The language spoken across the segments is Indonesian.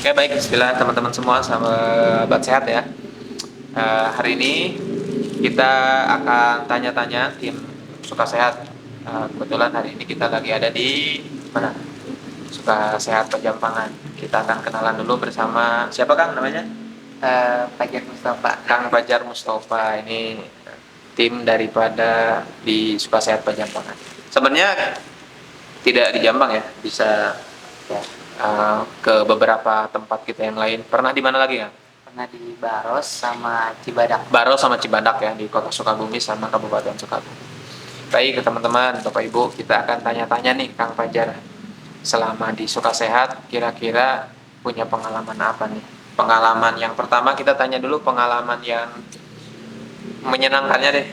Oke, baik. Bismillah teman-teman semua, sahabat sehat ya. Hari ini kita akan tanya-tanya tim Suka Sehat. Kebetulan hari ini kita lagi ada di mana? Suka Sehat Pejampangan. Kita akan kenalan dulu bersama siapa Kang namanya? Fajar Mustafa. Kang Fajar Mustafa. Ini tim daripada di Suka Sehat Pejampangan. Sebenarnya tidak di Jambang ya, bisa Ya, ke beberapa tempat kita yang lain. Pernah di mana lagi Kang? pernah di Baros sama Cibadak. Baro sama Cibadak ya, di Kota Sukabumi sama Kabupaten Sukabumi. Baik teman-teman, Bapak Ibu, kita akan tanya-tanya nih Kang Fajar. Selama di Suka Sehat, kira-kira punya pengalaman apa nih? Pengalaman yang pertama kita tanya dulu pengalaman yang menyenangkannya deh.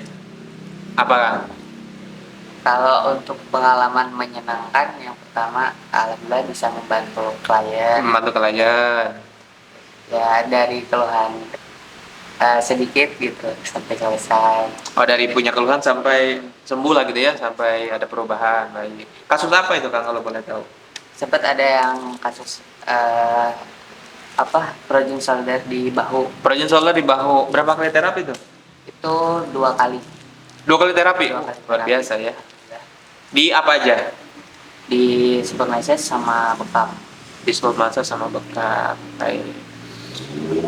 Apa Kang? Kalau untuk pengalaman menyenangkan, yang pertama alhamdulillah bisa membantu klien. Membantu klien. Ya, dari keluhan sedikit gitu sampai selesai. Oh, dari punya keluhan sampai sembuh lah gitu ya, sampai ada perubahan. Baik. Kasus apa itu Kang kalau boleh tahu? Sempat ada yang kasus projen solder di bahu. Projen solar di bahu, berapa kali terapi itu? Itu 2 kali. 2 kali terapi? 2 kali Luar terapi. biasa ya. Di apa aja? Di supermeses sama bekam. Di sport massa sama bekam. Baik.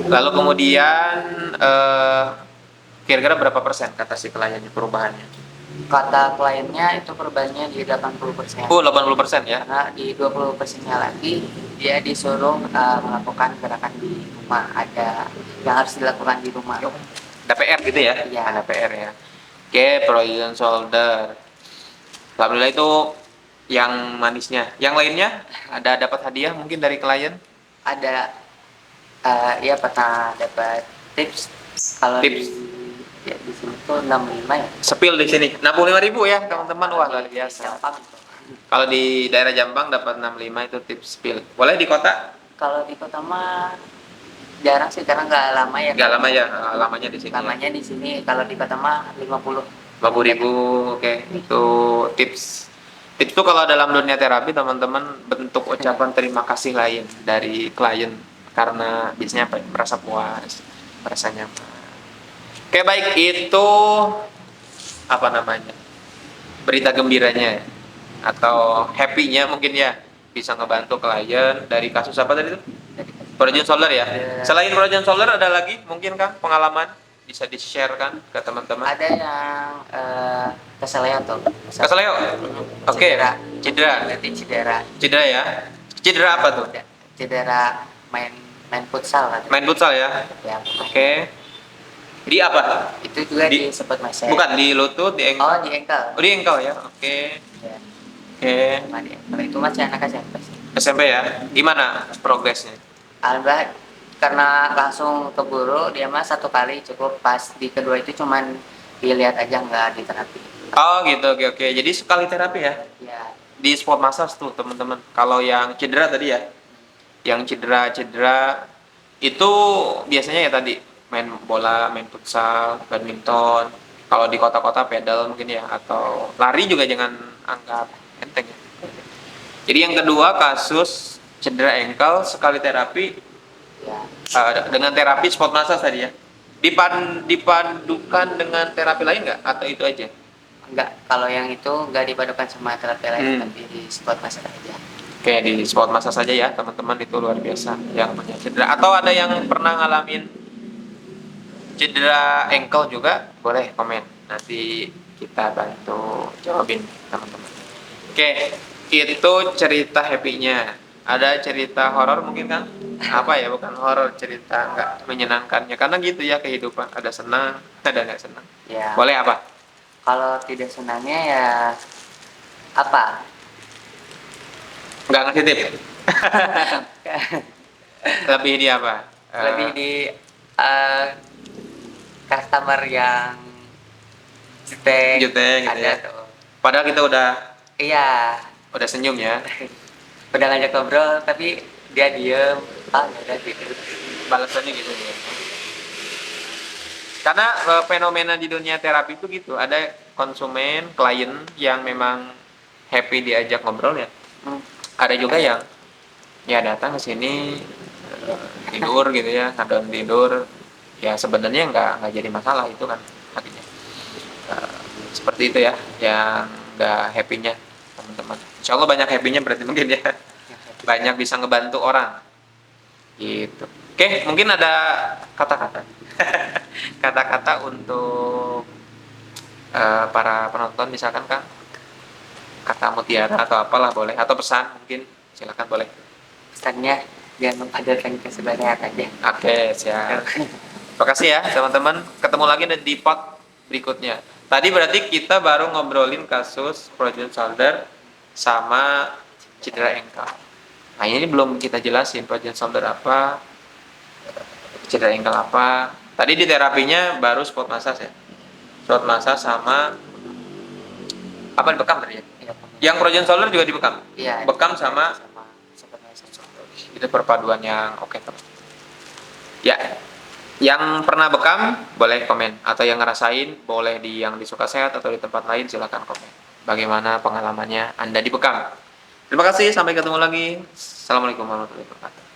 Lalu kemudian kira-kira berapa persen kata si kliennya perubahannya? Kata kliennya itu perubahannya di 80%. 80% ya. Karena di 20%-nya lagi dia disuruh melakukan gerakan di rumah, ada yang harus dilakukan di rumah. Ada PR gitu ya? Iya. Ada PR ya. Oke, projen shoulder. Alhamdulillah itu yang manisnya. Yang lainnya ada dapat hadiah mungkin dari klien? Ada ya pernah dapat tips kalau Tips. di sini tuh 65 ya. Sepil di sini. 65.000 ya, teman-teman. Wah, luar Di biasa. Jampang itu. Kalau di daerah Jampang dapat 65 itu tips spill. Boleh di kota? Kalau di kota mah jarang sih karena nggak lama ya. Nggak lama ya, lamanya di sini. Lamanya di sini, kalau di kota mah 50. 50.000, oke. Itu tips. Tips itu kalau dalam dunia terapi teman-teman bentuk ucapan terima kasih lain dari klien karena biasanya apa? Merasa puas, merasa nyaman. Oke baik, itu apa namanya? Berita gembiranya ya? Atau happy-nya mungkin ya bisa ngebantu klien dari kasus apa tadi itu? Projen solar ya. Selain projen solar ada lagi mungkin Kang pengalaman bisa di-share kan ke teman-teman? Ada yang keseleo tuh. Keseleo. Oke. Cedera. Berarti cedera. Cedera ya. Cedera apa tuh? Cedera main main futsal kan. Main futsal ya. Ya, Oke. Di apa? itu juga Di- disebut meset. Bukan di lutut, di ankle. Oh, di ankle. Oh, di ankle ya. Oke. Ya, Oke. sama di ankle. Itu masih anak SMP sih. SMP ya. Gimana progresnya? Alhamdulillah karena langsung ke guru, dia mah 1 kali cukup, pas di kedua itu cuman dilihat aja nggak diterapi. Oh gitu, oke oke. Jadi sekali terapi ya. Ya, Di sport massage tuh teman-teman. Kalau yang cedera tadi ya, yang cedera-cedera itu biasanya ya tadi main bola, main futsal, badminton. Kalau di kota-kota pedal mungkin ya, atau lari juga jangan anggap enteng ya. Jadi yang kedua kasus cedera ankle sekali terapi ya. dengan terapi sport massage tadi ya. Dipadukan dengan terapi lain nggak atau itu aja? Enggak, kalau yang itu nggak dipadukan sama terapi lain, Hmm. tapi di spot massage aja. Oke, di sport massage saja ya teman-teman, itu luar biasa yang punya cedera. Atau ada yang pernah ngalamin cedera ankle juga, boleh komen. Nanti kita bantu jawabin teman-teman. Oke, itu cerita happy-nya. Ada cerita horor mungkin kan? Apa ya, bukan horor, cerita nggak menyenangkannya. Karena gitu ya kehidupan, ada senang, ada nggak senang. Ya, Boleh apa? kalau tidak senangnya ya apa? Nggak ngasih tip. Lebih di apa? Lebih di customer yang jutek. Jutek gitu Ada ya. tuh. Padahal kita Iya, udah senyum ya. udah ngajak ngobrol tapi dia diem. Ah, ya udah gitu. Balasannya gitu ya. Karena fenomena di dunia terapi itu gitu, ada konsumen, klien yang memang happy diajak ngobrol ya. Hmm. Ada juga yang ya datang ke sini tidur gitu ya, ngedown tidur, ya sebenarnya nggak jadi masalah itu kan artinya. Eh, Seperti itu ya, yang nggak happy-nya teman-teman. Insya Allah banyak happy-nya berarti mungkin ya, banyak bisa ngebantu orang gitu. Oke, mungkin ada kata-kata kata-kata untuk para penonton misalkan Kang, kata mutiara atau apalah boleh, atau pesan mungkin silakan boleh. Pesannya jangan mempadatkan kesebanyak aja. Oke, siap. Terima kasih ya teman-teman, ketemu lagi di part berikutnya. Tadi berarti kita baru ngobrolin kasus frozen shoulder sama cedera ankle. Nah ini belum kita jelasin frozen shoulder apa, cedera ankle apa. Tadi di terapinya baru spot massage ya, spot massage sama apa dibekam tadi ya? Iya, Yang frozen shoulder juga dibekam, iya, bekam sama sebenarnya itu perpaduan yang oke teman. Ya, yang pernah bekam boleh komen, atau yang ngerasain boleh di yang di Sukasehat atau di tempat lain silakan komen. Bagaimana pengalamannya Anda di bekam? Terima kasih, sampai ketemu lagi. Assalamualaikum warahmatullahi wabarakatuh.